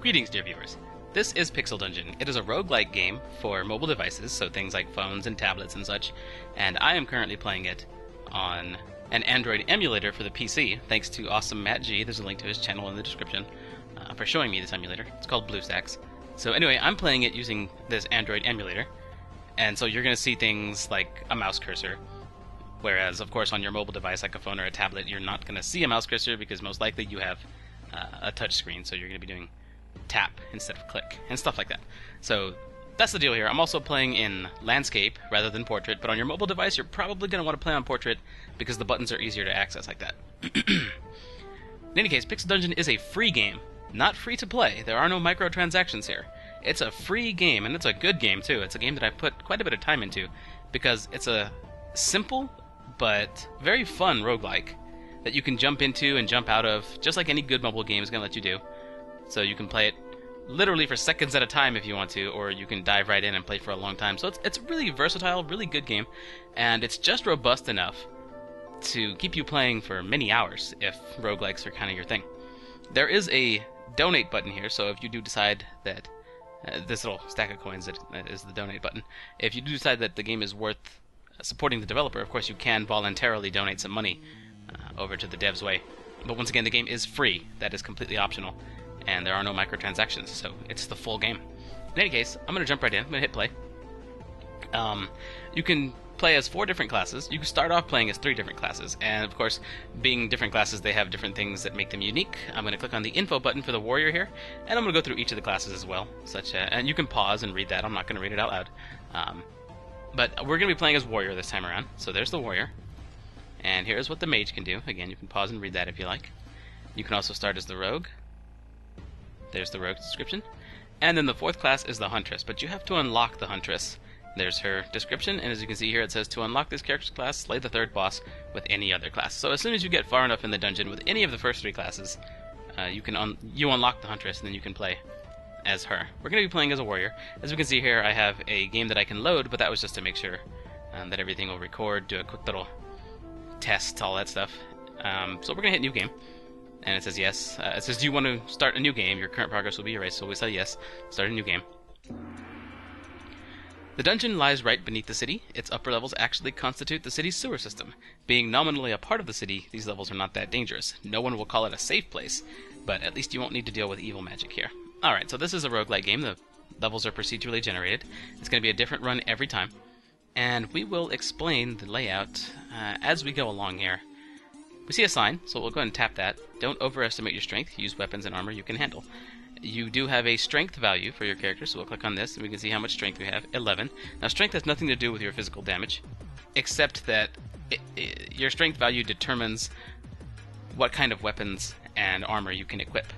Greetings, dear viewers. This is Pixel Dungeon. It is a roguelike game for mobile devices, so things like phones and tablets and such, and I am currently playing it on an Android emulator for the PC, thanks to AwesomeMattG. There's a link to his channel in the description for showing me this emulator. It's called BlueStacks. So anyway, I'm playing it using this Android emulator, and so you're going to see things like a mouse cursor, whereas, of course, on your mobile device, like a phone or a tablet, you're not going to see a mouse cursor because most likely you have a touch screen, so you're going to be doing tap instead of click, and stuff like that. So that's the deal here. I'm also playing in landscape rather than portrait, but on your mobile device you're probably going to want to play on portrait because the buttons are easier to access like that. In any case, Pixel Dungeon is a free game, not free to play. There are no microtransactions here. It's a free game, and it's a good game too. It's a game that I put quite a bit of time into because it's a simple but very fun roguelike that you can jump into and jump out of, just like any good mobile game is going to let you do. So you can play it literally for seconds at a time if you want to, or you can dive right in and play for a long time. So it's a really versatile, really good game, and it's just robust enough to keep you playing for many hours if roguelikes are kind of your thing. There is a donate button here, so if you do decide that this little stack of coins that is the donate button, if you do decide that the game is worth supporting the developer, of course you can voluntarily donate some money over to the devs way. But once again, the game is free. That is completely optional. And there are no microtransactions, so it's the full game. In any case, I'm going to jump right in. I'm going to hit play. You can play as 4 different classes. You can start off playing as 3 different classes, and of course, being different classes, they have different things that make them unique. I'm going to click on the info button for the warrior here, and I'm going to go through each of the classes as well. And you can pause and read that. I'm not going to read it out loud. But we're going to be playing as warrior this time around. So there's the warrior, and here's what the mage can do. Again, you can pause and read that if you like. You can also start as the rogue. There's the rogue's description. And then the 4th class is the huntress, but you have to unlock the huntress. There's her description, and as you can see here it says to unlock this character's class, slay the 3rd boss with any other class. So as soon as you get far enough in the dungeon with any of the first 3 classes, you unlock the huntress, and then you can play as her. We're going to be playing as a warrior. As we can see here, I have a game that I can load, but that was just to make sure that everything will record, do a quick little test, all that stuff. So we're going to hit new game. And it says yes. It says, do you want to start a new game? Your current progress will be erased. So we say yes. Start a new game. The dungeon lies right beneath the city. Its upper levels actually constitute the city's sewer system. Being nominally a part of the city, these levels are not that dangerous. No one will call it a safe place, but at least you won't need to deal with evil magic here. Alright, so this is a roguelike game. The levels are procedurally generated. It's going to be a different run every time. And we will explain the layout as we go along here. We see a sign, so we'll go ahead and tap that. Don't overestimate your strength. Use weapons and armor you can handle. You do have a strength value for your character, so we'll click on this, and we can see how much strength we have. 11. Now, strength has nothing to do with your physical damage, except that your strength value determines what kind of weapons and armor you can equip.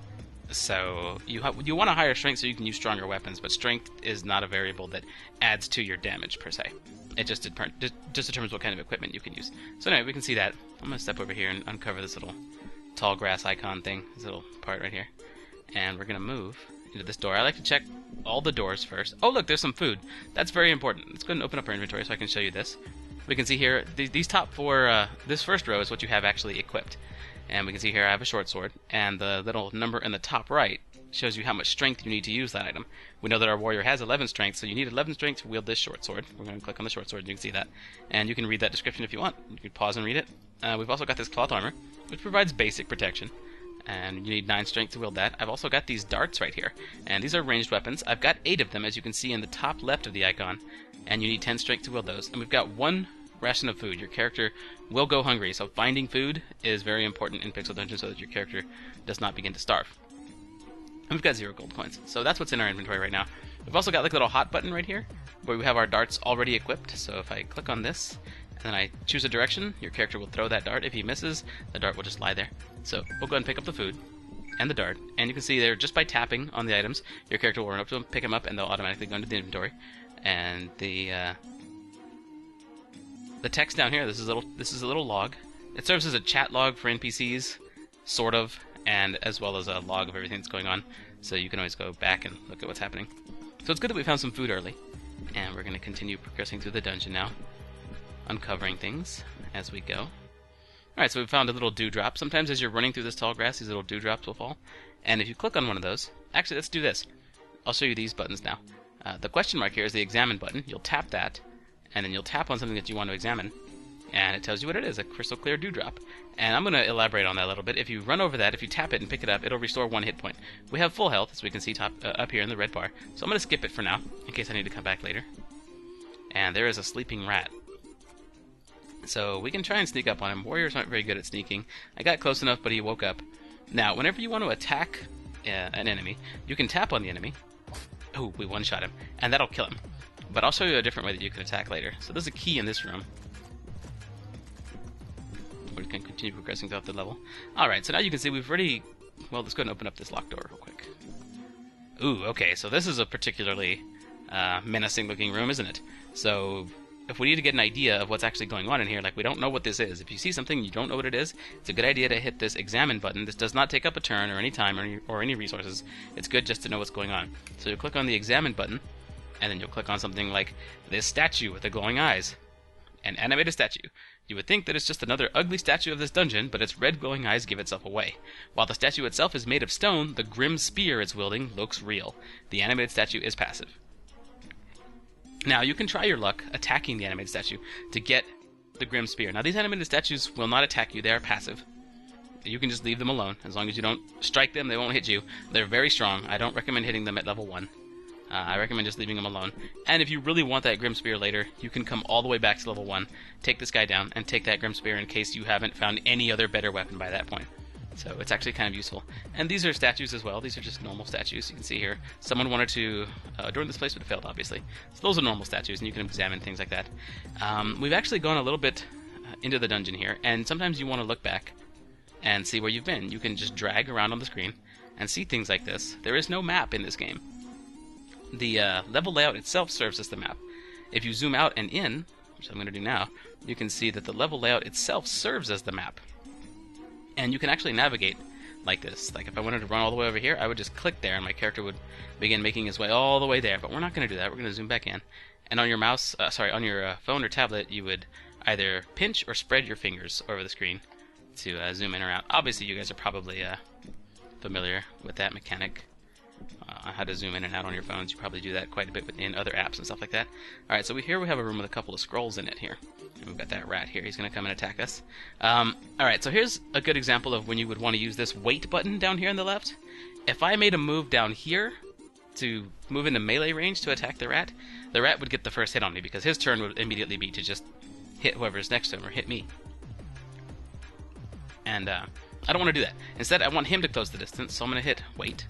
So you want a higher strength so you can use stronger weapons, but strength is not a variable that adds to your damage, per se. It just determines what kind of equipment you can use. So anyway, we can see that. I'm going to step over here and uncover this little tall grass icon thing, this little part right here. And we're going to move into this door. I like to check all the doors first. Oh, look, there's some food. That's very important. Let's go ahead and open up our inventory so I can show you this. We can see here, these top 4, this first row is what you have actually equipped. And we can see here I have a short sword, and the little number in the top right shows you how much strength you need to use that item. We know that our warrior has 11 strength, so you need 11 strength to wield this short sword. We're going to click on the short sword, and you can see that. And you can read that description if you want. You can pause and read it. We've also got this cloth armor, which provides basic protection. And you need 9 strength to wield that. I've also got these darts right here, and these are ranged weapons. I've got 8 of them, as you can see in the top left of the icon, and you need 10 strength to wield those. And we've got 1 ration of food. Your character will go hungry, so finding food is very important in Pixel Dungeon so that your character does not begin to starve. And we've got 0 gold coins, so that's what's in our inventory right now. We've also got like a little hot button right here where we have our darts already equipped. So if I click on this and then I choose a direction, your character will throw that dart. If he misses, the dart will just lie there. So we'll go ahead and pick up the food and the dart, and you can see there, just by tapping on the items, your character will run up to them, pick them up, and they'll automatically go into the inventory. And the text down here, this is a little log. It serves as a chat log for NPCs, sort of, and as well as a log of everything that's going on, so you can always go back and look at what's happening. So it's good that we found some food early, and we're going to continue progressing through the dungeon now, uncovering things as we go. Alright, so we found a little dewdrop. Sometimes as you're running through this tall grass, these little dewdrops will fall. And if you click on one of those, actually, let's do this. I'll show you these buttons now. The question mark here is the examine button. You'll tap that, and then you'll tap on something that you want to examine, and it tells you what it is, a crystal clear dewdrop. And I'm going to elaborate on that a little bit. If you run over that, if you tap it and pick it up, it'll restore 1 hit point. We have full health, as we can see up here in the red bar, so I'm going to skip it for now, in case I need to come back later. And there is a sleeping rat. So we can try and sneak up on him. Warriors aren't very good at sneaking. I got close enough, but he woke up. Now, whenever you want to attack an enemy, you can tap on the enemy. Oh, we one-shot him, and that'll kill him. But I'll show you a different way that you can attack later. So there's a key in this room. We can continue progressing throughout the level. Alright, so now you can see we've already... Well, let's go ahead and open up this locked door real quick. Ooh, okay, so this is a particularly menacing-looking room, isn't it? So if we need to get an idea of what's actually going on in here, like we don't know what this is. If you see something you don't know what it is, it's a good idea to hit this examine button. This does not take up a turn or any time or any resources. It's good just to know what's going on. So you'll click on the examine button, and then you'll click on something like this statue with the glowing eyes. An animated statue. You would think that it's just another ugly statue of this dungeon, but its red glowing eyes give itself away. While the statue itself is made of stone, the grim spear it's wielding looks real. The animated statue is passive. Now, you can try your luck attacking the animated statue to get the grim spear. Now, these animated statues will not attack you. They are passive. You can just leave them alone. As long as you don't strike them, they won't hit you. They're very strong. I don't recommend hitting them at level 1. I recommend just leaving them alone. And if you really want that grim spear later, you can come all the way back to level 1, take this guy down, and take that grim spear in case you haven't found any other better weapon by that point. So it's actually kind of useful. And these are statues as well. These are just normal statues. You can see here. Someone wanted to adorn this place, but it failed, obviously. So those are normal statues, and you can examine things like that. We've actually gone a little bit into the dungeon here, and sometimes you want to look back and see where you've been. You can just drag around on the screen and see things like this. There is no map in this game. The level layout itself serves as the map. If you zoom out and in, which I'm going to do now, you can see that the level layout itself serves as the map. And you can actually navigate like this. Like if I wanted to run all the way over here, I would just click there and my character would begin making his way all the way there. But we're not going to do that. We're going to zoom back in. And on your mouse, on your phone or tablet, you would either pinch or spread your fingers over the screen to zoom in or out. Obviously, you guys are probably familiar with that mechanic. How to zoom in and out on your phones. You probably do that quite a bit in other apps and stuff like that. Alright, so here we have a room with a couple of scrolls in it here. And we've got that rat here. He's going to come and attack us. Alright, so here's a good example of when you would want to use this wait button down here on the left. If I made a move down here to move into melee range to attack the rat would get the first hit on me because his turn would immediately be to just hit whoever's next to him or hit me. And I don't want to do that. Instead, I want him to close the distance, so I'm going to hit wait.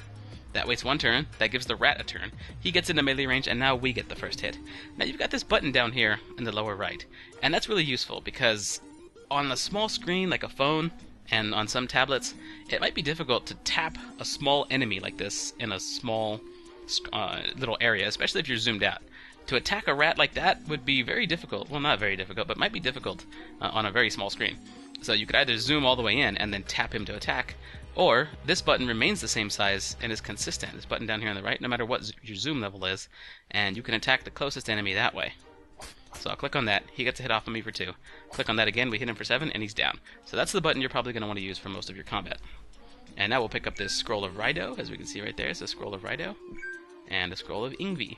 That waits 1 turn, that gives the rat a turn. He gets into melee range, and now we get the first hit. Now you've got this button down here in the lower right, and that's really useful because on a small screen like a phone and on some tablets, it might be difficult to tap a small enemy like this in a small little area, especially if you're zoomed out. To attack a rat like that would be very difficult. Well, not very difficult, but might be difficult on a very small screen. So you could either zoom all the way in and then tap him to attack, or this button remains the same size and is consistent. This button down here on the right, no matter what your zoom level is, and you can attack the closest enemy that way. So I'll click on that. He gets a hit off of me for 2. Click on that again. We hit him for 7, and he's down. So that's the button you're probably going to want to use for most of your combat. And now we'll pick up this scroll of Rido, as we can see right there. It's a scroll of Rido and a scroll of Ingvi.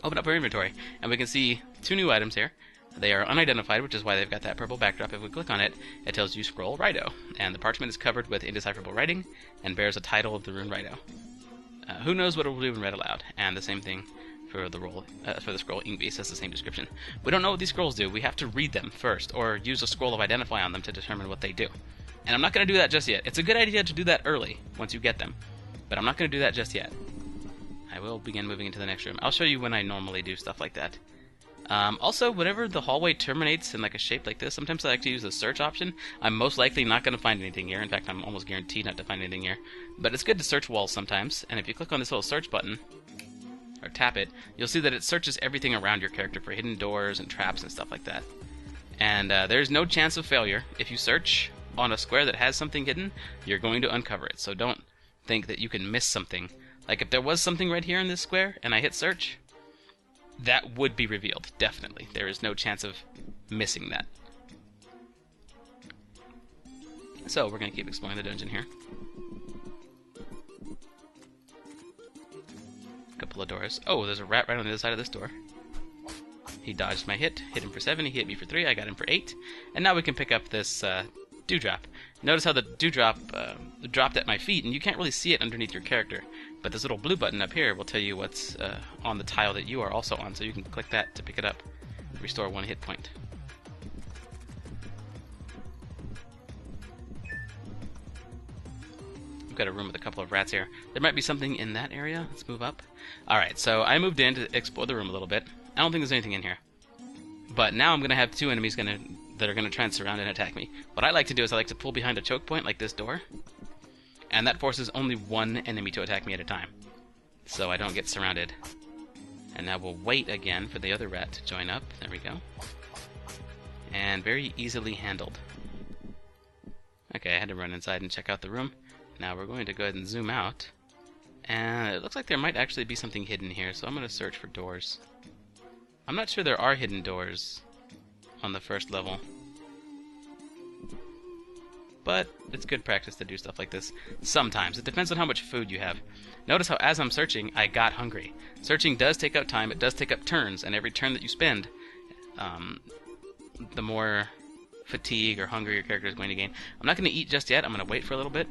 Open up our inventory, and we can see 2 new items here. They are unidentified, which is why they've got that purple backdrop. If we click on it, it tells you Scroll Rido, and the parchment is covered with indecipherable writing and bears a title of the rune Rido. Who knows what it will do when read aloud? And the same thing for the scroll Ingvi, says the same description. We don't know what these scrolls do. We have to read them first, or use a scroll of identify on them to determine what they do. And I'm not going to do that just yet. It's a good idea to do that early, once you get them, but I'm not going to do that just yet. I will begin moving into the next room. I'll show you when I normally do stuff like that. Also, whenever the hallway terminates in like a shape like this, sometimes I like to use the search option. I'm most likely not going to find anything here. In fact, I'm almost guaranteed not to find anything here. But it's good to search walls sometimes, and if you click on this little search button, or tap it, you'll see that it searches everything around your character for hidden doors and traps and stuff like that. And there's no chance of failure. If you search on a square that has something hidden, you're going to uncover it. So don't think that you can miss something. Like if there was something right here in this square, and I hit search, that would be revealed, definitely. There is no chance of missing that. So, we're going to keep exploring the dungeon here. couple of doors. Oh, there's a rat right on the other side of this door. He dodged my hit him for 7, he hit me for 3, I got him for 8. And now we can pick up this dewdrop. Notice how the dewdrop dropped at my feet, and you can't really see it underneath your character. But this little blue button up here will tell you what's on the tile that you are also on, so you can click that to pick it up. Restore 1 hit point. We've got a room with a couple of rats here. There might be something in that area. Let's move up. Alright, so I moved in to explore the room a little bit. I don't think there's anything in here. But now I'm going to have 2 enemies that are going to try and surround and attack me. What I like to do is I like to pull behind a choke point like this door. And that forces only 1 enemy to attack me at a time. So I don't get surrounded. And now we'll wait again for the other rat to join up. There we go. And very easily handled. Okay, I had to run inside and check out the room. Now we're going to go ahead and zoom out. And it looks like there might actually be something hidden here, so I'm going to search for doors. I'm not sure there are hidden doors on the first level. But it's good practice to do stuff like this. Sometimes. It depends on how much food you have. Notice how as I'm searching, I got hungry. Searching does take up time, it does take up turns, and every turn that you spend, the more fatigue or hunger your character is going to gain. I'm not going to eat just yet, I'm going to wait for a little bit.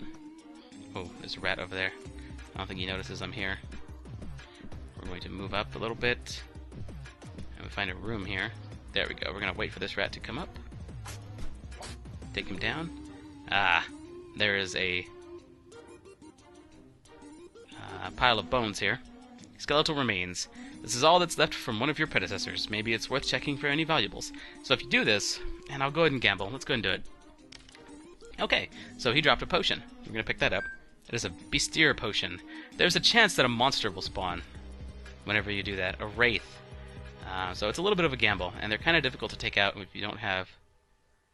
Oh, there's a rat over there. I don't think he notices I'm here. We're going to move up a little bit. And we find a room here. There we go. We're going to wait for this rat to come up. Take him down. Ah, there is a pile of bones here. Skeletal remains. This is all that's left from one of your predecessors. Maybe it's worth checking for any valuables. So if you do this, and I'll go ahead and gamble. Let's go ahead and do it. Okay, so he dropped a potion. We're going to pick that up. It is a Bestier potion. There's a chance that a monster will spawn whenever you do that. A wraith. So it's a little bit of a gamble, and they're kind of difficult to take out if you don't have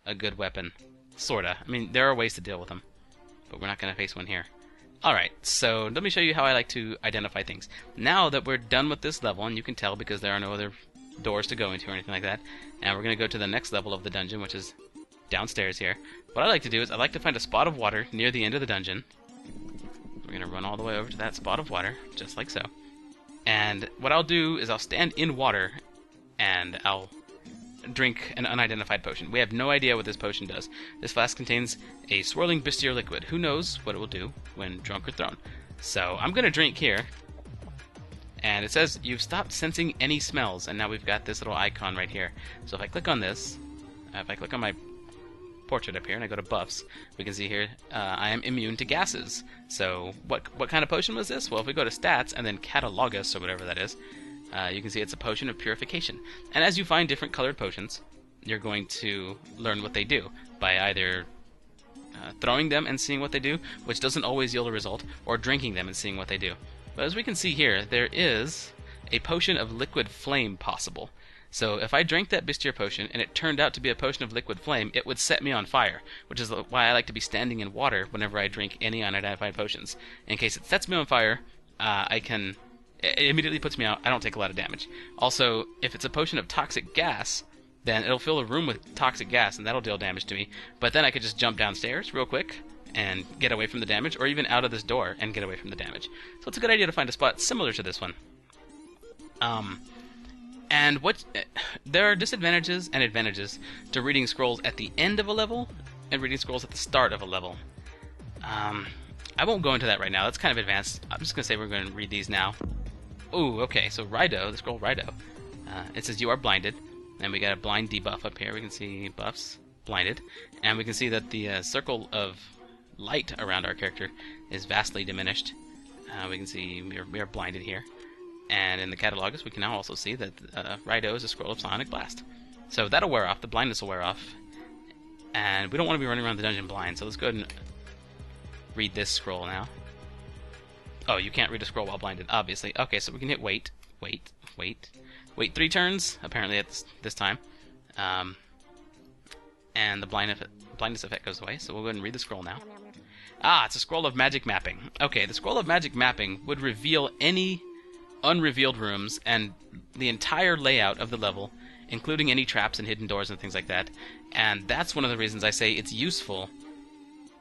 a good weapon. Sorta. I mean, there are ways to deal with them, but we're not going to face one here. Alright, so let me show you how I like to identify things. Now that we're done with this level, and you can tell because there are no other doors to go into or anything like that, and we're going to go to the next level of the dungeon, which is downstairs here. What I like to do is I like to find a spot of water near the end of the dungeon. We're going to run all the way over to that spot of water, just like so. And what I'll do is I'll stand in water, and I'll drink an unidentified potion. We have no idea what this potion does. This flask contains a swirling Bestier liquid. Who knows what it will do when drunk or thrown? So I'm going to drink here. And it says you've stopped sensing any smells, and now we've got this little icon right here. So if I click on this, if I click on my portrait up here and I go to buffs, we can see here I am immune to gases. So what kind of potion was this? Well, if we go to stats and then catalogus, or whatever that is, you can see it's a potion of purification. And as you find different colored potions, you're going to learn what they do by either throwing them and seeing what they do, which doesn't always yield a result, or drinking them and seeing what they do. But as we can see here, there is a potion of liquid flame possible. So if I drank that Bestier potion and it turned out to be a potion of liquid flame, it would set me on fire, which is why I like to be standing in water whenever I drink any unidentified potions. In case it sets me on fire, it immediately puts me out. I don't take a lot of damage. Also, if it's a potion of toxic gas, then it'll fill a room with toxic gas, and that'll deal damage to me. But then I could just jump downstairs real quick and get away from the damage, or even out of this door and get away from the damage. So it's a good idea to find a spot similar to this one. There are disadvantages and advantages to reading scrolls at the end of a level and reading scrolls at the start of a level. I won't go into that right now. That's kind of advanced. I'm just going to say we're going to read these now. Ooh, okay, so Rido, the scroll Rido, it says you are blinded, and we got a blind debuff up here. We can see buffs, blinded, and we can see that the circle of light around our character is vastly diminished. We can see we are blinded here. And in the catalogus, we can now also see that Rido is a scroll of Psionic Blast. So that'll wear off, the blindness will wear off. And we don't want to be running around the dungeon blind, so let's go ahead and read this scroll now. Oh, you can't read a scroll while blinded, obviously. Okay, so we can hit wait 3 turns, apparently at this time. And the blindness effect goes away, so we'll go ahead and read the scroll now. Ah, it's a scroll of magic mapping. Okay, the scroll of magic mapping would reveal any unrevealed rooms and the entire layout of the level, including any traps and hidden doors and things like that. And that's one of the reasons I say it's useful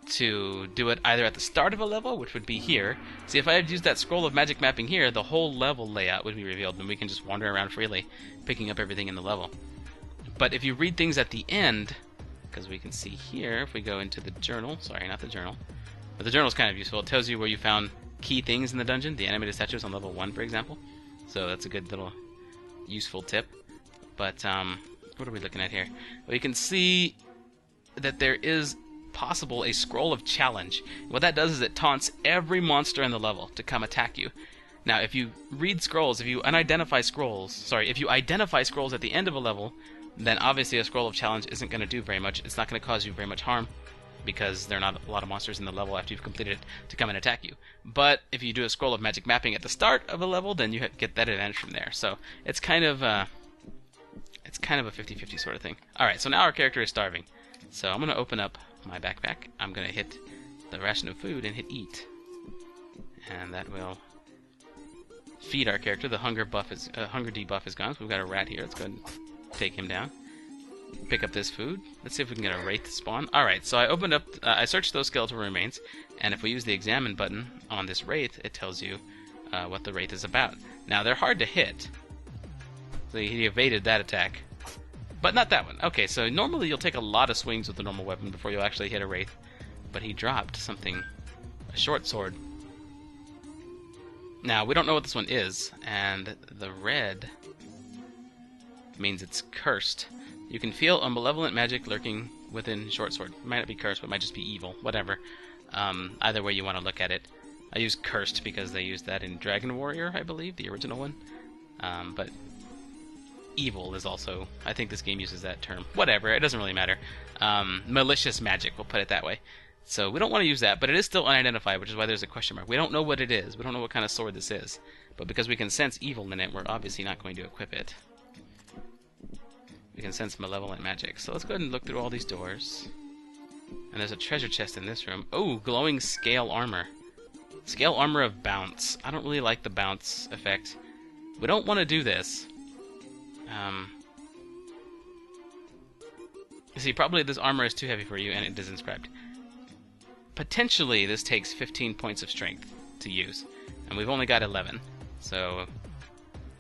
to do it either at the start of a level, which would be here. See, if I had used that scroll of magic mapping here, the whole level layout would be revealed, and we can just wander around freely, picking up everything in the level. But if you read things at the end, because we can see here, if we go into the journal, sorry, not the journal, but the journal is kind of useful. It tells you where you found key things in the dungeon, the animated statues on level 1, for example. So that's a good little useful tip. But, what are we looking at here? Well, you can see that there is possible a scroll of challenge. What that does is it taunts every monster in the level to come attack you. Now, if you read scrolls, if you identify scrolls at the end of a level, then obviously a scroll of challenge isn't going to do very much. It's not going to cause you very much harm, because there are not a lot of monsters in the level after you've completed it to come and attack you. But if you do a scroll of magic mapping at the start of a level, then you get that advantage from there. So it's kind of a 50-50 sort of thing. Alright, so now our character is starving. So I'm going to open up my backpack. I'm going to hit the ration of food and hit eat. And that will feed our character. The hunger debuff is gone, so we've got a rat here. Let's go ahead and take him down. Pick up this food. Let's see if we can get a wraith to spawn. Alright, so I opened up, I searched those skeletal remains, and if we use the examine button on this wraith, it tells you what the wraith is about. Now, they're hard to hit. So he evaded that attack. But not that one. Okay, so normally you'll take a lot of swings with the normal weapon before you'll actually hit a wraith. But he dropped something, a short sword. Now, we don't know what this one is, and the red means it's cursed. You can feel a malevolent magic lurking within short sword. It might not be cursed, but it might just be evil. Whatever. Either way you want to look at it. I use cursed because they used that in Dragon Warrior, I believe, the original one. But evil is also, I think this game uses that term. Whatever, it doesn't really matter. Malicious magic, we'll put it that way. So we don't want to use that, but it is still unidentified, which is why there's a question mark. We don't know what it is. We don't know what kind of sword this is. But because we can sense evil in it, we're obviously not going to equip it. We can sense malevolent magic. So let's go ahead and look through all these doors. And there's a treasure chest in this room. Oh, glowing scale armor. Scale armor of bounce. I don't really like the bounce effect. We don't want to do this. See, probably this armor is too heavy for you, and it is inscribed. Potentially, this takes 15 points of strength to use, and we've only got 11. So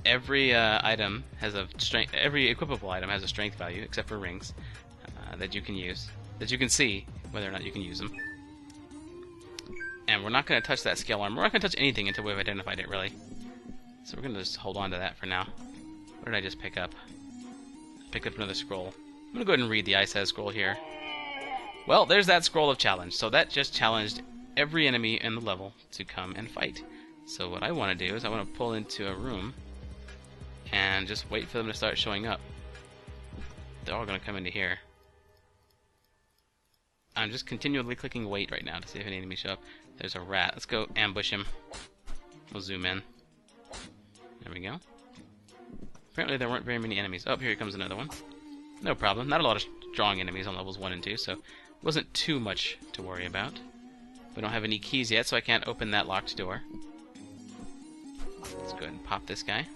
every item has a strength. Every equipable item has a strength value, except for rings, that you can use, that you can see whether or not you can use them. And we're not going to touch that scale armor. We're not going to touch anything until we've identified it, really. So we're going to just hold on to that for now. What did I just pick up? Picked up another scroll. I'm going to go ahead and read the Ice Has scroll here. Well, there's that scroll of challenge. So that just challenged every enemy in the level to come and fight. So what I want to do is I want to pull into a room and just wait for them to start showing up. They're all going to come into here. I'm just continually clicking wait right now to see if any enemies show up. There's a rat. Let's go ambush him. We'll zoom in. There we go. Apparently there weren't very many enemies. Oh, here comes another one. No problem. Not a lot of strong enemies on levels 1 and 2, so it wasn't too much to worry about. We don't have any keys yet, so I can't open that locked door. Let's go ahead and pop this guy.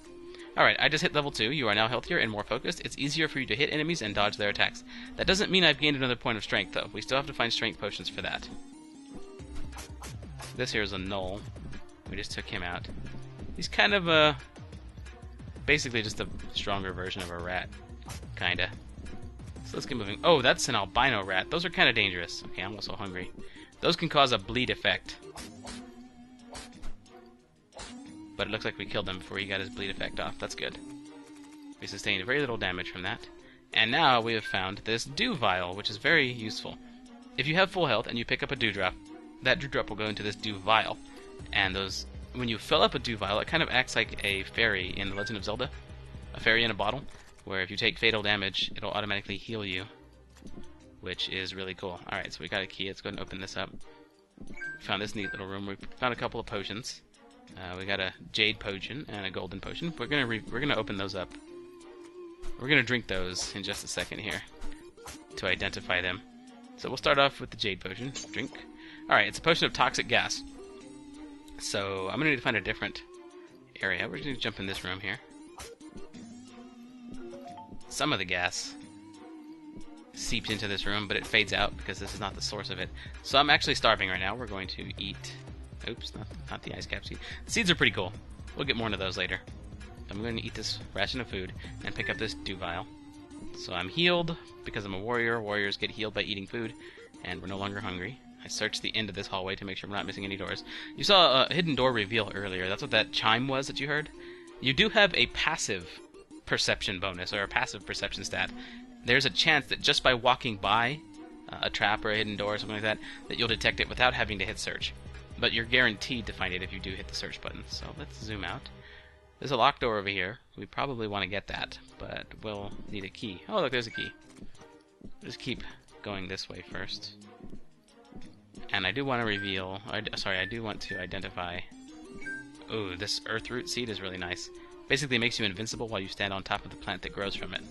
Alright, I just hit level 2. You are now healthier and more focused. It's easier for you to hit enemies and dodge their attacks. That doesn't mean I've gained another point of strength, though. We still have to find strength potions for that. This here is a null. We just took him out. He's kind of basically just a stronger version of a rat. Kinda. So let's get moving. Oh, that's an albino rat. Those are kind of dangerous. Okay, I'm also hungry. Those can cause a bleed effect. But it looks like we killed him before he got his bleed effect off. That's good. We sustained very little damage from that. And now we have found this dew vial, which is very useful. If you have full health and you pick up a dewdrop, that dewdrop will go into this dew vial. And those, when you fill up a dew vial, it kind of acts like a fairy in The Legend of Zelda. A fairy in a bottle, where if you take fatal damage, it'll automatically heal you, which is really cool. Alright, so we got a key. Let's go ahead and open this up. We found this neat little room. We found a couple of potions. We got a jade potion and a golden potion. We're gonna open those up. We're gonna drink those in just a second here to identify them. So we'll start off with the jade potion. Drink. Alright, it's a potion of toxic gas. So I'm gonna need to find a different area. We're just gonna jump in this room here. Some of the gas seeped into this room, but it fades out because this is not the source of it. So I'm actually starving right now. We're going to eat... Oops, not the ice cap seed. The seeds are pretty cool. We'll get more into those later. I'm going to eat this ration of food and pick up this dew vial. So I'm healed because I'm a warrior. Warriors get healed by eating food, and we're no longer hungry. I searched the end of this hallway to make sure we're not missing any doors. You saw a hidden door reveal earlier. That's what that chime was that you heard. You do have a passive perception bonus, or a passive perception stat. There's a chance that just by walking by a trap or a hidden door or something like that, that you'll detect it without having to hit search. But you're guaranteed to find it if you do hit the search button. So let's zoom out. There's a locked door over here. We probably want to get that, but we'll need a key. Oh, look, there's a key. Just keep going this way first. And I do want to reveal... Sorry, I do want to identify... Ooh, this earth root seed is really nice. Basically, it makes you invincible while you stand on top of the plant that grows from it.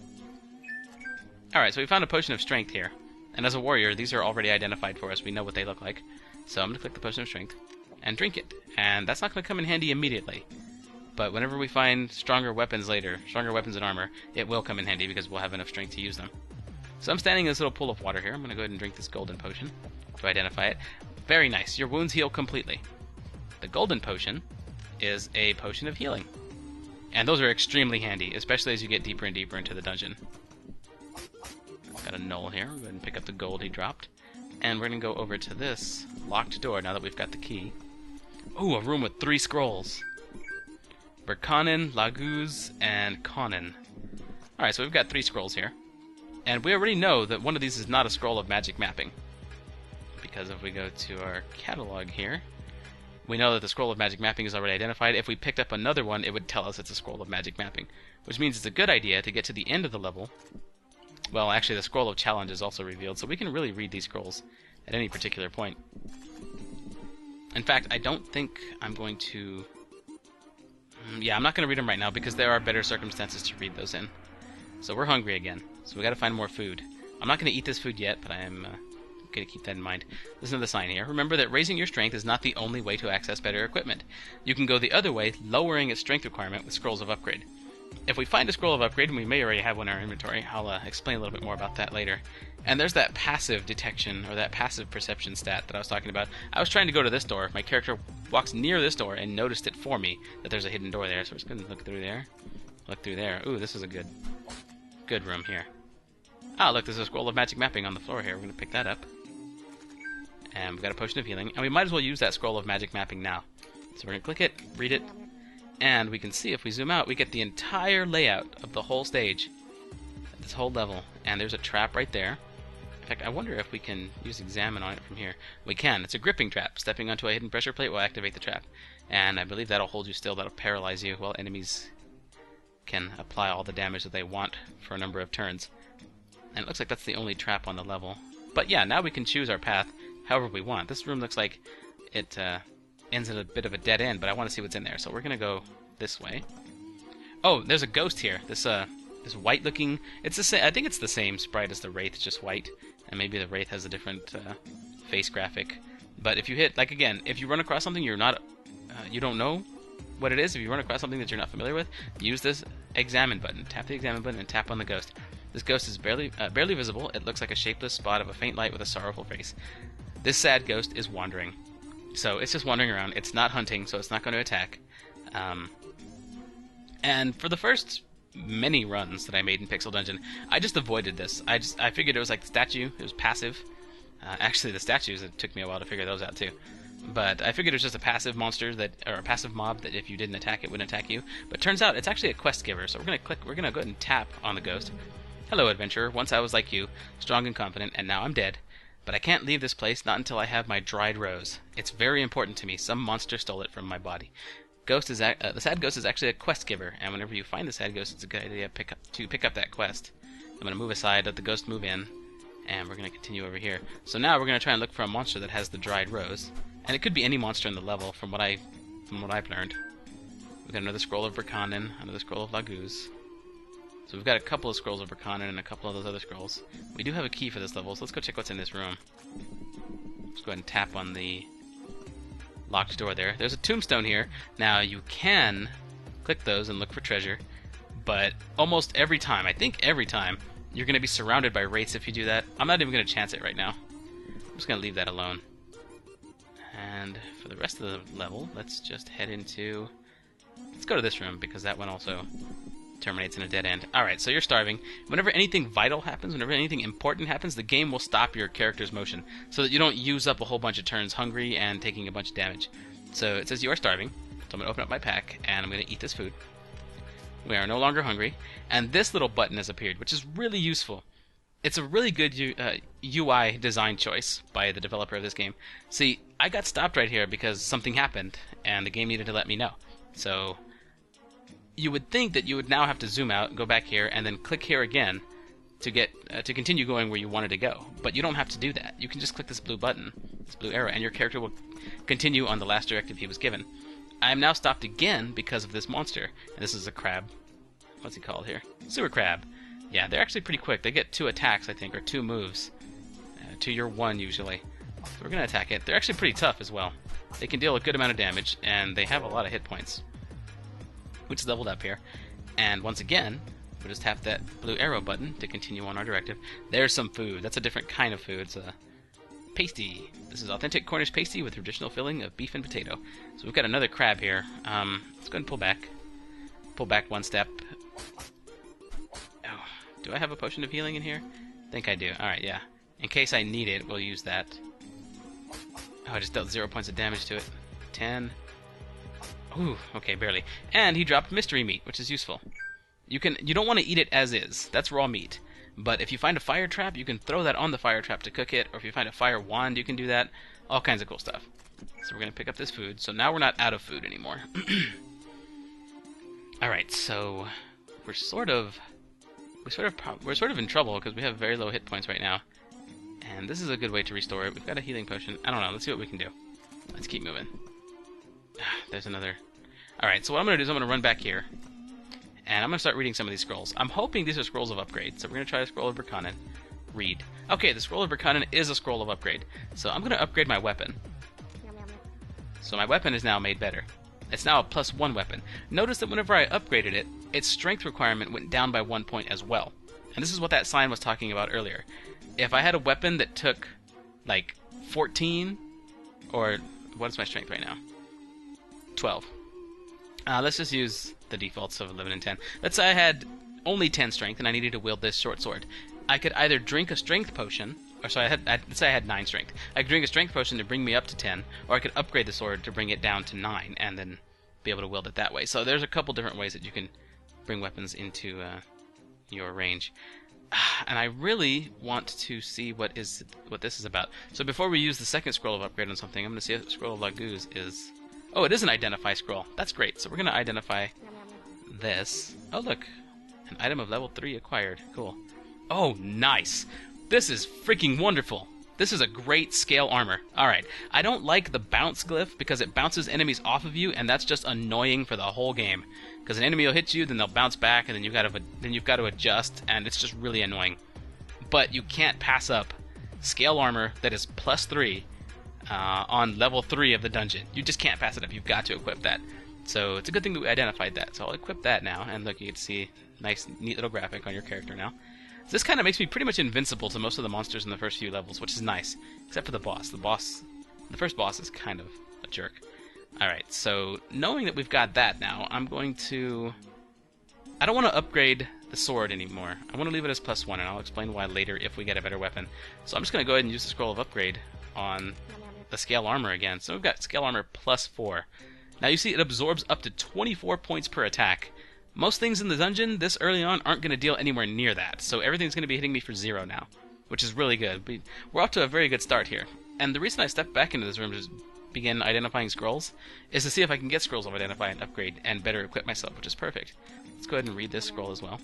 Alright, so we found a potion of strength here. And as a warrior, these are already identified for us. We know what they look like. So I'm going to click the potion of strength and drink it. And that's not going to come in handy immediately. But whenever we find stronger weapons later, stronger weapons and armor, it will come in handy because we'll have enough strength to use them. So I'm standing in this little pool of water here. I'm going to go ahead and drink this golden potion to identify it. Very nice. Your wounds heal completely. The golden potion is a potion of healing. And those are extremely handy, especially as you get deeper and deeper into the dungeon. Got a knoll here. We'll go ahead and pick up the gold he dropped. And we're going to go over to this locked door now that we've got the key. Ooh, a room with 3 scrolls. Berkanen, Laguz, and Konen. Alright, so we've got 3 scrolls here. And we already know that one of these is not a scroll of magic mapping. Because if we go to our catalog here, we know that the scroll of magic mapping is already identified. If we picked up another one, it would tell us it's a scroll of magic mapping. Which means it's a good idea to get to the end of the level. Well, actually, the scroll of challenge is also revealed, so we can really read these scrolls at any particular point. In fact, I don't think I'm going to... Yeah, I'm not going to read them right now because there are better circumstances to read those in. So we're hungry again, so we got to find more food. I'm not going to eat this food yet, but I am going to keep that in mind. Listen to the sign here. Remember that raising your strength is not the only way to access better equipment. You can go the other way, lowering its strength requirement with scrolls of upgrade. If we find a scroll of upgrade, and we may already have one in our inventory, I'll explain a little bit more about that later. And there's that passive detection, or that passive perception stat that I was talking about. I was trying to go to this door. My character walks near this door and noticed it for me, that there's a hidden door there. So we're just going to look through there. Look through there. Ooh, this is a good room here. Ah, look, there's a scroll of magic mapping on the floor here. We're going to pick that up. And we've got a potion of healing. And we might as well use that scroll of magic mapping now. So we're going to click it, read it, and we can see if we zoom out, we get the entire layout of the whole stage. This whole level. And there's a trap right there. In fact, I wonder if we can use examine on it from here. We can. It's a gripping trap. Stepping onto a hidden pressure plate will activate the trap. And I believe that'll hold you still. That'll paralyze you while enemies can apply all the damage that they want for a number of turns. And it looks like that's the only trap on the level. But yeah, now we can choose our path however we want. This room looks like it ends at a bit of a dead end, but I want to see what's in there. So we're going to go this way. Oh, there's a ghost here. This white-looking... It's the same. I think it's the same sprite as the Wraith, just white. And maybe the Wraith has a different face graphic. But if you hit, like again, if you run across something you're not, you don't know what it is, if you run across something that you're not familiar with, use this examine button. Tap the examine button and tap on the ghost. This ghost is barely visible. It looks like a shapeless spot of a faint light with a sorrowful face. This sad ghost is wandering. So it's just wandering around. It's not hunting, so it's not going to attack. And for the first many runs that I made in Pixel Dungeon, I just avoided this. I figured it was like the statue. It was passive. Actually, the statues, it took me a while to figure those out too. But I figured it was just a passive monster or a passive mob that if you didn't attack it, wouldn't attack you. But turns out it's actually a quest giver. So we're gonna go ahead and tap on the ghost. Hello, adventurer. Once I was like you, strong and confident, and now I'm dead. But I can't leave this place, not until I have my dried rose. It's very important to me. Some monster stole it from my body. The sad ghost is actually a quest giver, and whenever you find the sad ghost, it's a good idea to pick up that quest. I'm going to move aside, let the ghost move in, and we're going to continue over here. So now we're going to try and look for a monster that has the dried rose, and it could be any monster in the level, from what I've learned. We've got another scroll of Berkanen, another scroll of Laguz. So we've got a couple of scrolls of Berkanen and a couple of those other scrolls. We do have a key for this level, so let's go check what's in this room. Let's go ahead and tap on the locked door there. There's a tombstone here. Now, you can click those and look for treasure, but almost every time, I think every time, You're going to be surrounded by wraiths if you do that. I'm not even going to chance it right now. I'm just going to leave that alone. And for the rest of the level, let's just head into... Let's go to this room, because that one also terminates in a dead end. Alright, so you're starving. Whenever anything vital happens, whenever anything important happens, the game will stop your character's motion, so that you don't use up a whole bunch of turns hungry and taking a bunch of damage. So it says you are starving, so I'm going to open up my pack, and I'm going to eat this food. We are no longer hungry, and this little button has appeared, which is really useful. It's a really good UI design choice by the developer of this game. See, I got stopped right here because something happened, and the game needed to let me know. So you would think that you would now have to zoom out, go back here, and then click here again to get to continue going where you wanted to go. But you don't have to do that. You can just click this blue button, this blue arrow, and your character will continue on the last directive he was given. I am now stopped again because of this monster. And this is a crab. What's he called here? Sewer crab. Yeah, they're actually pretty quick. They get 2 attacks, I think, or 2 moves. To your 1, usually. So we're going to attack it. They're actually pretty tough as well. They can deal a good amount of damage, and they have a lot of hit points. Which is leveled up here. And once again, we'll just tap that blue arrow button to continue on our directive. There's some food. That's a different kind of food. It's a pasty. This is authentic Cornish pasty with traditional filling of beef and potato. So we've got another crab here. Let's go ahead and pull back. Pull back 1 step. Oh, do I have a potion of healing in here? I think I do. Alright, yeah. In case I need it, we'll use that. Oh, I just dealt 0 points of damage to it. 10. Ooh, okay, barely. And he dropped mystery meat, which is useful. You don't want to eat it as is. That's raw meat. But if you find a fire trap, you can throw that on the fire trap to cook it, or if you find a fire wand, you can do that. All kinds of cool stuff. So we're going to pick up this food. So now we're not out of food anymore. Alright, so we're sort of in trouble because we have very low hit points right now. And this is a good way to restore it. We've got a healing potion. I don't know. Let's see what we can do. Let's keep moving. There's another. Alright, so what I'm going to do is I'm going to run back here. And I'm going to start reading some of these scrolls. I'm hoping these are scrolls of upgrade. So we're going to try the scroll of Berkanen. Read. Okay, the scroll of Berkanen is a scroll of upgrade. So I'm going to upgrade my weapon. So my weapon is now made better. It's now a +1 weapon. Notice that whenever I upgraded it, its strength requirement went down by 1 point as well. And this is what that sign was talking about earlier. If I had a weapon that took, like, 14, or what is my strength right now? 12. Let's just use the defaults of 11 and 10. Let's say I had only 10 strength and I needed to wield this short sword. I could either drink a strength potion, or sorry, let's say I had 9 strength. I could drink a strength potion to bring me up to 10, or I could upgrade the sword to bring it down to 9, and then be able to wield it that way. So there's a couple different ways that you can bring weapons into your range. And I really want to see what this is about. So before we use the second scroll of upgrade on something, I'm going to see if the scroll of Laguz is... Oh, it is an identify scroll. That's great. So we're going to identify this. Oh, look. An item of level 3 acquired. Cool. Oh, nice. This is freaking wonderful. This is a great scale armor. Alright, I don't like the bounce glyph because it bounces enemies off of you, and that's just annoying for the whole game. Because an enemy will hit you, then they'll bounce back, and then you've got to adjust, and it's just really annoying. But you can't pass up scale armor that is +3 on level 3 of the dungeon. You just can't pass it up. You've got to equip that. So it's a good thing that we identified that. So I'll equip that now, and look, you can see nice, neat little graphic on your character now. So this kind of makes me pretty much invincible to most of the monsters in the first few levels, which is nice. Except for the boss. The first boss is kind of a jerk. Alright, so knowing that we've got that now, I'm going to... I don't want to upgrade the sword anymore. I want to leave it as +1, and I'll explain why later if we get a better weapon. So I'm just going to go ahead and use the scroll of upgrade on the scale armor again. So we've got scale armor +4. Now you see it absorbs up to 24 points per attack. Most things in the dungeon this early on aren't going to deal anywhere near that, so everything's going to be hitting me for 0 now, which is really good. We're off to a very good start here. And the reason I stepped back into this room to begin identifying scrolls is to see if I can get scrolls of identify and upgrade and better equip myself, which is perfect. Let's go ahead and read this scroll as well.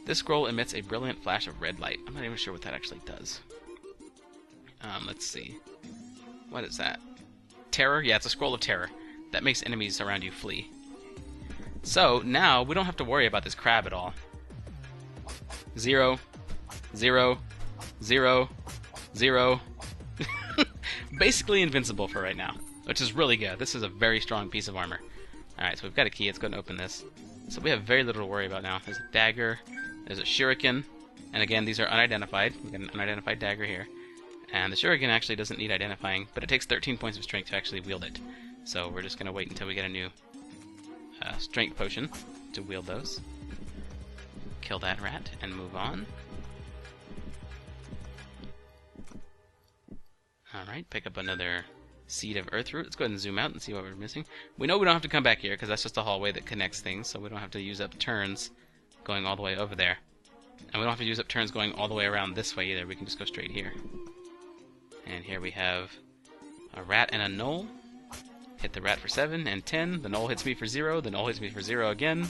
This scroll emits a brilliant flash of red light. I'm not even sure what that actually does. Let's see. What is that? Terror? Yeah, it's a scroll of terror. That makes enemies around you flee. So, now, we don't have to worry about this crab at all. 0, 0, 0, 0. Basically invincible for right now, which is really good. This is a very strong piece of armor. Alright, so we've got a key. Let's go and open this. So we have very little to worry about now. There's a dagger. There's a shuriken. And again, these are unidentified. We've got an unidentified dagger here. And the shuriken actually doesn't need identifying, but it takes 13 points of strength to actually wield it. So we're just going to wait until we get a new strength potion to wield those. Kill that rat and move on. Alright, pick up another seed of earth root. Let's go ahead and zoom out and see what we're missing. We know we don't have to come back here because that's just a hallway that connects things, so we don't have to use up turns going all the way over there. And we don't have to use up turns going all the way around this way either. We can just go straight here. And here we have a rat and a gnoll. Hit the rat for 7 and 10. The gnoll hits me for 0. The gnoll hits me for 0 again.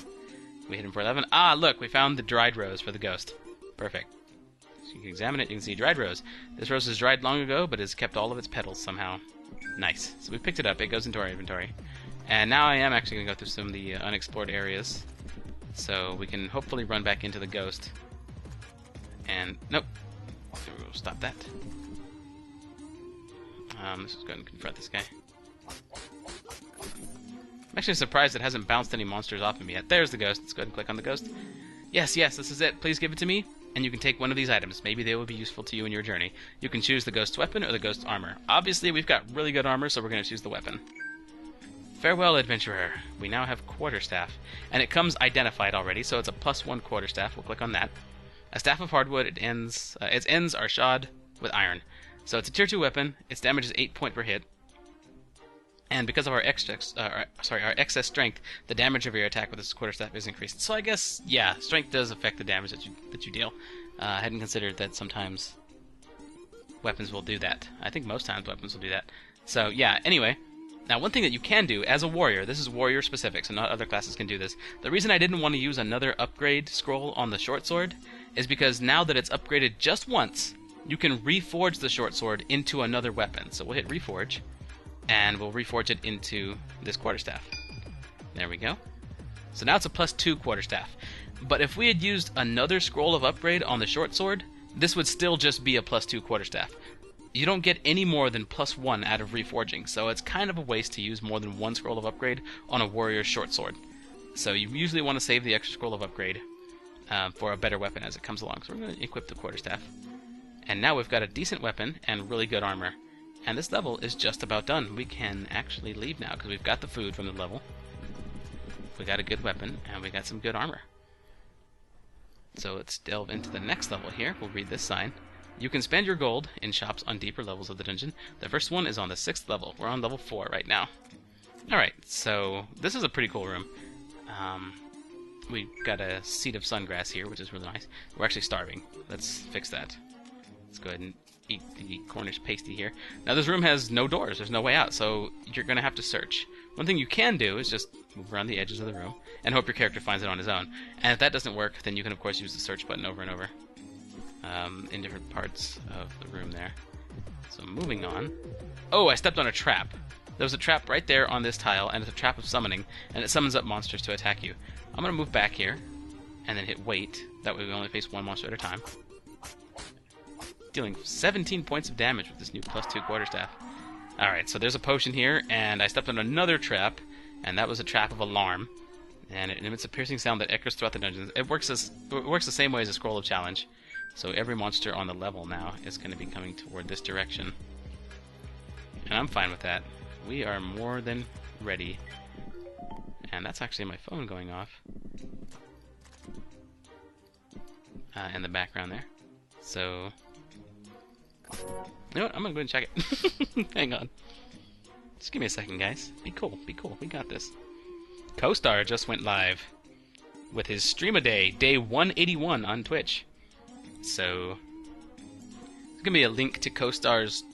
We hit him for 11. Ah, look, we found the dried rose for the ghost. Perfect. So you can examine it, you can see dried rose. This rose was dried long ago, but has kept all of its petals somehow. Nice. So we picked it up. It goes into our inventory. And now I am actually going to go through some of the unexplored areas. So we can hopefully run back into the ghost. And, nope. We'll stop that. Let's just go ahead and confront this guy. I'm actually surprised it hasn't bounced any monsters off of me yet. There's the ghost. Let's go ahead and click on the ghost. Yes, yes, this is it. Please give it to me, and you can take one of these items. Maybe they will be useful to you in your journey. You can choose the ghost's weapon or the ghost's armor. Obviously, we've got really good armor, so we're going to choose the weapon. Farewell, adventurer. We now have quarterstaff, and it comes identified already, so it's a +1 quarterstaff. We'll click on that. A staff of hardwood. Its ends are shod with iron. So it's a tier 2 weapon. Its damage is 8 points per hit. And because of our excess strength, the damage of your attack with this quarterstaff is increased. So I guess, yeah, strength does affect the damage that you deal. I hadn't considered that sometimes weapons will do that. I think most times weapons will do that. So yeah, anyway. Now one thing that you can do as a warrior, this is warrior specific, so not other classes can do this. The reason I didn't want to use another upgrade scroll on the short sword is because now that it's upgraded just once, you can reforge the short sword into another weapon. So we'll hit reforge. And we'll reforge it into this quarterstaff. There we go. So now it's a +2 quarterstaff. But if we had used another scroll of upgrade on the short sword, this would still just be a +2 quarterstaff. You don't get any more than +1 out of reforging, so it's kind of a waste to use more than one scroll of upgrade on a warrior's short sword. So you usually want to save the extra scroll of upgrade for a better weapon as it comes along. So we're going to equip the quarterstaff. And now we've got a decent weapon and really good armor. And this level is just about done. We can actually leave now because we've got the food from the level. We got a good weapon and we got some good armor. So let's delve into the next level here. We'll read this sign. You can spend your gold in shops on deeper levels of the dungeon. The first one is on the 6th level. We're on level 4 right now. Alright, so this is a pretty cool room. We've got a seed of sungrass here, which is really nice. We're actually starving. Let's fix that. Let's go ahead and eat the Cornish pasty here. Now this room has no doors, there's no way out, so you're going to have to search. One thing you can do is just move around the edges of the room and hope your character finds it on his own. And if that doesn't work, then you can of course use the search button over and over in different parts of the room there. So moving on. Oh, I stepped on a trap. There was a trap right there on this tile, and it's a trap of summoning, and it summons up monsters to attack you. I'm going to move back here and then hit wait. That way we only face one monster at a time. Dealing 17 points of damage with this new +2 quarterstaff. Alright, so there's a potion here, and I stepped on another trap, and that was a trap of alarm. And it emits a piercing sound that echoes throughout the dungeons. It works the same way as a scroll of challenge. So every monster on the level now is going to be coming toward this direction. And I'm fine with that. We are more than ready. And that's actually my phone going off. In the background there. So... you know what? I'm gonna go and check it. Hang on. Just give me a second, guys. Be cool. Be cool. We got this. Coestar just went live with his stream a day 181 on Twitch. So there's gonna be a link to Coestar's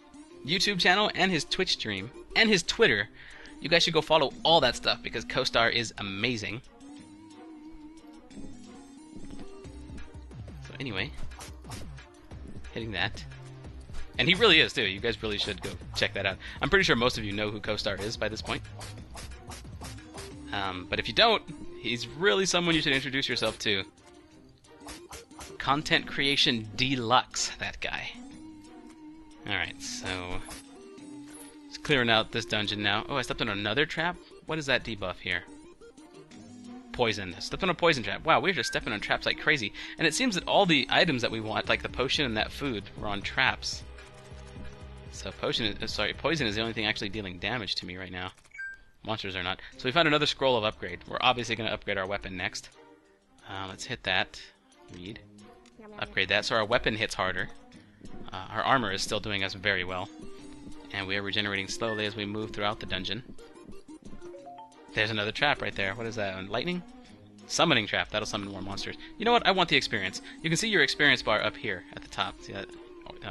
YouTube channel and his Twitch stream and his Twitter. You guys should go follow all that stuff because Coestar is amazing. So anyway, hitting that. And he really is, too. You guys really should go check that out. I'm pretty sure most of you know who Coestar is by this point. But if you don't, he's really someone you should introduce yourself to. Content creation deluxe, that guy. Alright, so... just clearing out this dungeon now. Oh, I stepped on another trap? What is that debuff here? poisoned. Stepped on a poison trap. Wow, we're just stepping on traps like crazy. And it seems that all the items that we want, like the potion and that food, were on traps. So poison is the only thing actually dealing damage to me right now. Monsters are not. So we found another scroll of upgrade. We're obviously going to upgrade our weapon next. Let's hit that. Read. Upgrade that so our weapon hits harder. Our armor is still doing us very well. And we are regenerating slowly as we move throughout the dungeon. There's another trap right there. What is that? Lightning? Summoning trap. That'll summon more monsters. You know what? I want the experience. You can see your experience bar up here at the top. See that?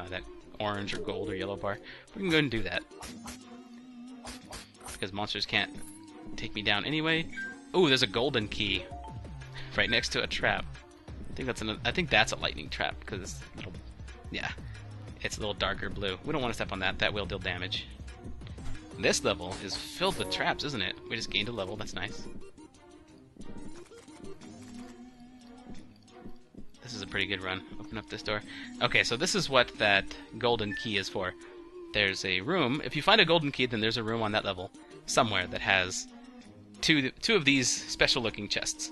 That orange or gold or yellow bar. We can go ahead and do that. Because monsters can't take me down anyway. Ooh, there's a golden key right next to a trap. I think that's a lightning trap because it's a little, yeah, it's a little darker blue. We don't want to step on that. That will deal damage. This level is filled with traps, isn't it? We just gained a level. That's nice. This is a pretty good run. Open up this door. Okay, so this is what that golden key is for. There's a room. If you find a golden key, then there's a room on that level somewhere that has two of these special-looking chests.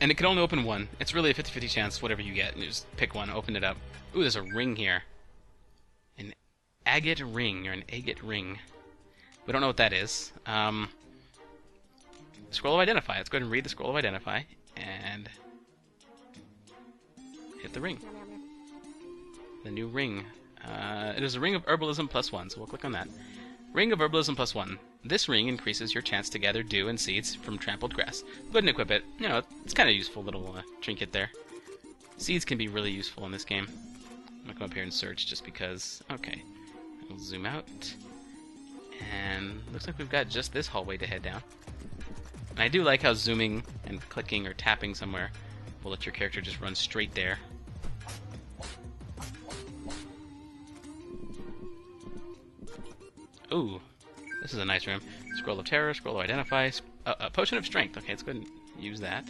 And it can only open one. It's really a 50-50 chance whatever you get. And you just pick one, open it up. Ooh, there's a ring here. An agate ring, or an agate ring. We don't know what that is. Scroll of Identify. Let's go ahead and read the Scroll of Identify. And hit the ring. The new ring. It is a ring of herbalism +1, so we'll click on that. Ring of herbalism +1. This ring increases your chance to gather dew and seeds from trampled grass. Go ahead and equip it. You know, it's kind of a useful little trinket there. Seeds can be really useful in this game. I'm going to come up here and search just because. Okay. We'll zoom out. And looks like we've got just this hallway to head down. And I do like how zooming and clicking or tapping somewhere will let your character just run straight there. Ooh, this is a nice room. Scroll of Terror, Scroll of Identify, Potion of Strength. Okay, let's go ahead and use that.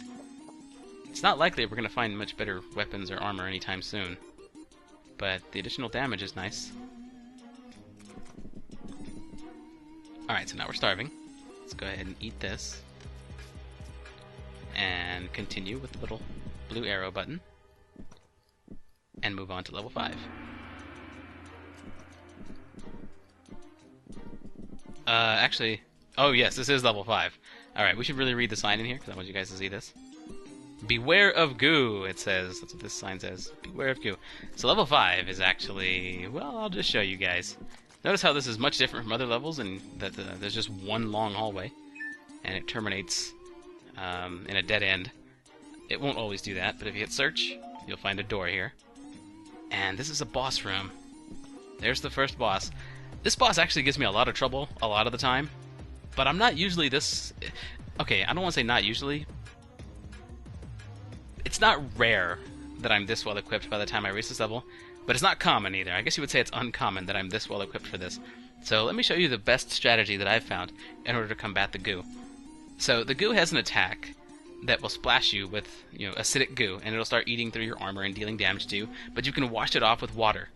It's not likely we're going to find much better weapons or armor anytime soon, but the additional damage is nice. Alright, so now we're starving. Let's go ahead and eat this. And continue with the little blue arrow button. And move on to level 5. Actually, oh yes, this is level 5. Alright, we should really read the sign in here, because I want you guys to see this. Beware of goo, it says. That's what this sign says. Beware of goo. So level 5 is actually, well, I'll just show you guys. Notice how this is much different from other levels, and that there's just one long hallway, and it terminates in a dead end. It won't always do that, but if you hit search, you'll find a door here. And this is a boss room. There's the first boss. This boss actually gives me a lot of trouble a lot of the time, but I'm not usually this. Okay, I don't want to say not usually. It's not rare that I'm this well equipped by the time I reach this level, but it's not common either. I guess you would say it's uncommon that I'm this well equipped for this. So let me show you the best strategy that I've found in order to combat the goo. So the goo has an attack that will splash you with, acidic goo, and it'll start eating through your armor and dealing damage to you, but you can wash it off with water.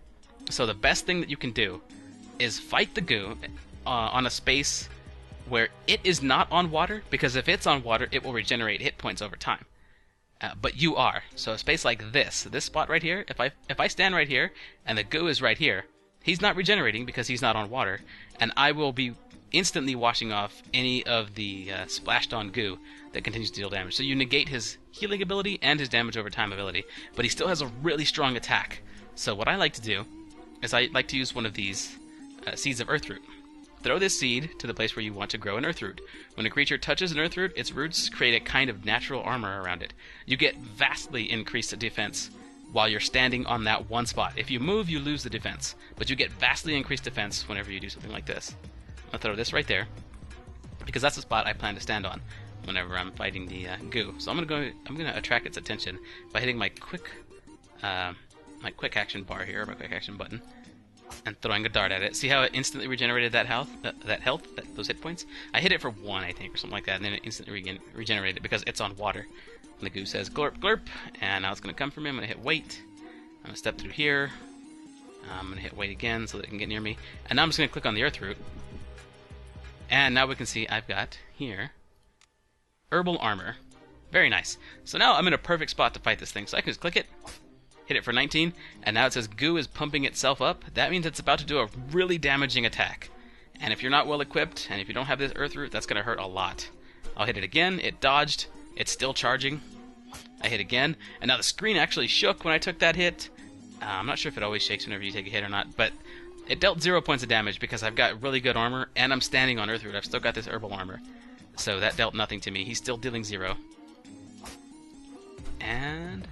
So the best thing that you can do is fight the goo on a space where it is not on water, because if it's on water, it will regenerate hit points over time. But you are. So a space like this spot right here, if I stand right here, and the goo is right here, he's not regenerating because he's not on water, and I will be instantly washing off any of the splashed on goo that continues to deal damage. So you negate his healing ability and his damage over time ability, but he still has a really strong attack. So what I like to do is I like to use one of these seeds of Earthroot. Throw this seed to the place where you want to grow an Earthroot. When a creature touches an Earthroot, its roots create a kind of natural armor around it. You get vastly increased defense while you're standing on that one spot. If you move, you lose the defense, but you get vastly increased defense whenever you do something like this. I'm going to throw this right there, because that's the spot I plan to stand on whenever I'm fighting the goo. So I'm going to attract its attention by hitting my quick action bar here, my quick action button, and throwing a dart at it. See how it instantly regenerated that health, those hit points? I hit it for 1, I think, or something like that, and then it instantly regenerated because it's on water. And the goo says glurp glurp, and now it's going to come for me. I'm going to hit wait. I'm going to step through here. I'm going to hit wait again so that it can get near me. And now I'm just going to click on the Earthroot. And now we can see I've got here herbal armor. Very nice. So now I'm in a perfect spot to fight this thing. So I can just click it, hit it for 19, and now it says Goo is pumping itself up. That means it's about to do a really damaging attack. And if you're not well equipped, and if you don't have this earth root, that's going to hurt a lot. I'll hit it again, it dodged, it's still charging. I hit again, and now the screen actually shook when I took that hit. I'm not sure if it always shakes whenever you take a hit or not, but it dealt 0 points of damage because I've got really good armor, and I'm standing on earth root. I've still got this herbal armor. So that dealt nothing to me. He's still dealing 0. And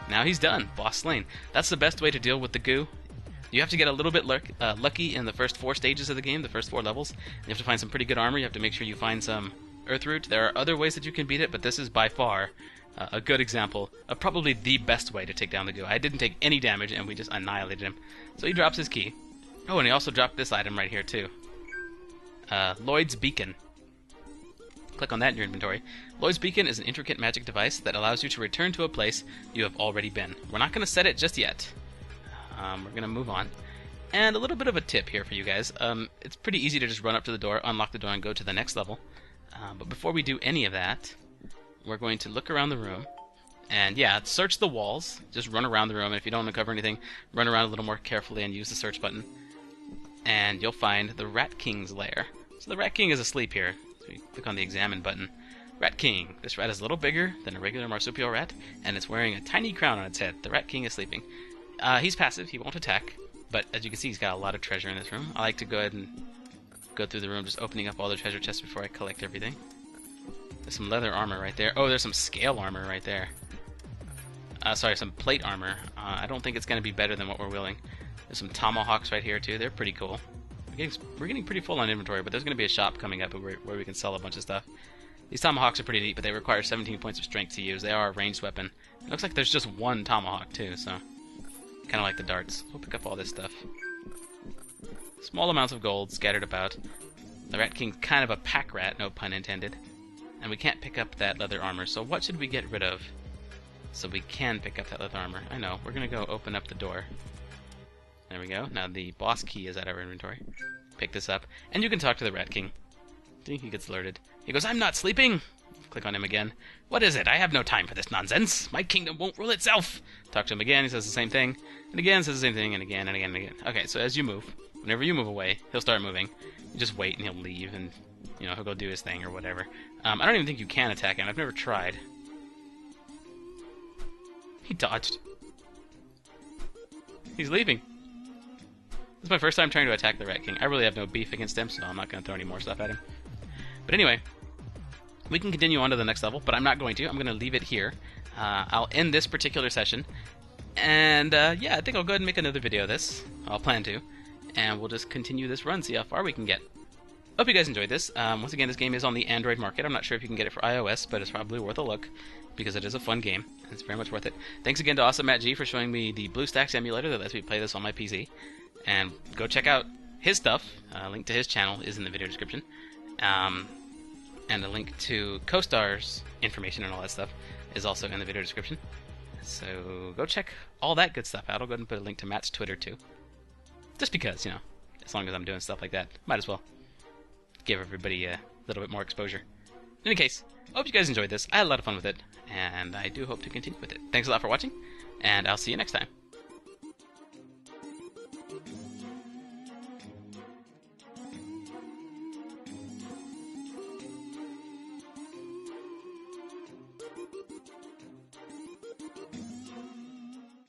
now he's done. Boss slain. That's the best way to deal with the Goo. You have to get a little bit lucky in the first 4 stages of the game, the first 4 levels. You have to find some pretty good armor. You have to make sure you find some earth root. There are other ways that you can beat it, but this is by far a good example of probably the best way to take down the Goo. I didn't take any damage, and we just annihilated him. So he drops his key. Oh, and he also dropped this item right here, too. Lloyd's Beacon. Click on that in your inventory. Lloyd's Beacon is an intricate magic device that allows you to return to a place you have already been. We're not going to set it just yet. We're going to move on. And a little bit of a tip here for you guys. It's pretty easy to just run up to the door, unlock the door, and go to the next level. But before we do any of that, we're going to look around the room. And yeah, search the walls. Just run around the room. And if you don't uncover anything, run around a little more carefully and use the search button. And you'll find the Rat King's lair. So the Rat King is asleep here. So we click on the examine button. Rat King. This rat is a little bigger than a regular marsupial rat, and it's wearing a tiny crown on its head. The Rat King is sleeping. He's passive. He won't attack. But as you can see, he's got a lot of treasure in this room. I like to go ahead and go through the room, just opening up all the treasure chests before I collect everything. There's some leather armor right there. Oh, there's some scale armor right there. Sorry, some plate armor. I don't think it's going to be better than what we're willing. There's some tomahawks right here, too. They're pretty cool. We're getting pretty full on inventory, but there's going to be a shop coming up where we can sell a bunch of stuff. These tomahawks are pretty neat, but they require 17 points of strength to use. They are a ranged weapon. It looks like there's just one tomahawk, too, so kind of like the darts. We'll pick up all this stuff. Small amounts of gold scattered about. The Rat King's kind of a pack rat, no pun intended. And we can't pick up that leather armor, so what should we get rid of so we can pick up that leather armor? I know, we're going to go open up the door. There we go. Now the boss key is at our inventory. Pick this up, and you can talk to the Rat King. See, he gets alerted. He goes, "I'm not sleeping!" Click on him again. "What is it? I have no time for this nonsense. My kingdom won't rule itself." Talk to him again, he says the same thing. And again, says the same thing, and again, and again, and again. Okay, so as you move, whenever you move away, he'll start moving. You just wait, and he'll leave, and, you know, he'll go do his thing or whatever. I don't even think you can attack him. I've never tried. He dodged. He's leaving. This is my first time trying to attack the Rat King. I really have no beef against him, so I'm not going to throw any more stuff at him. But anyway, we can continue on to the next level, but I'm not going to. I'm going to leave it here. I'll end this particular session. And, yeah, I think I'll go ahead and make another video of this. I'll plan to. And we'll just continue this run, see how far we can get. Hope you guys enjoyed this. Once again, this game is on the Android market. I'm not sure if you can get it for iOS, but it's probably worth a look, because it is a fun game, and it's very much worth it. Thanks again to AwesomeMattG for showing me the BlueStacks emulator that lets me play this on my PC. And go check out his stuff. A link to his channel is in the video description. And a link to Coestar's information and all that stuff is also in the video description. So go check all that good stuff out. I'll go ahead and put a link to Matt's Twitter too. Just because, you know, as long as I'm doing stuff like that, might as well give everybody a little bit more exposure. In any case, I hope you guys enjoyed this. I had a lot of fun with it, and I do hope to continue with it. Thanks a lot for watching, and I'll see you next time.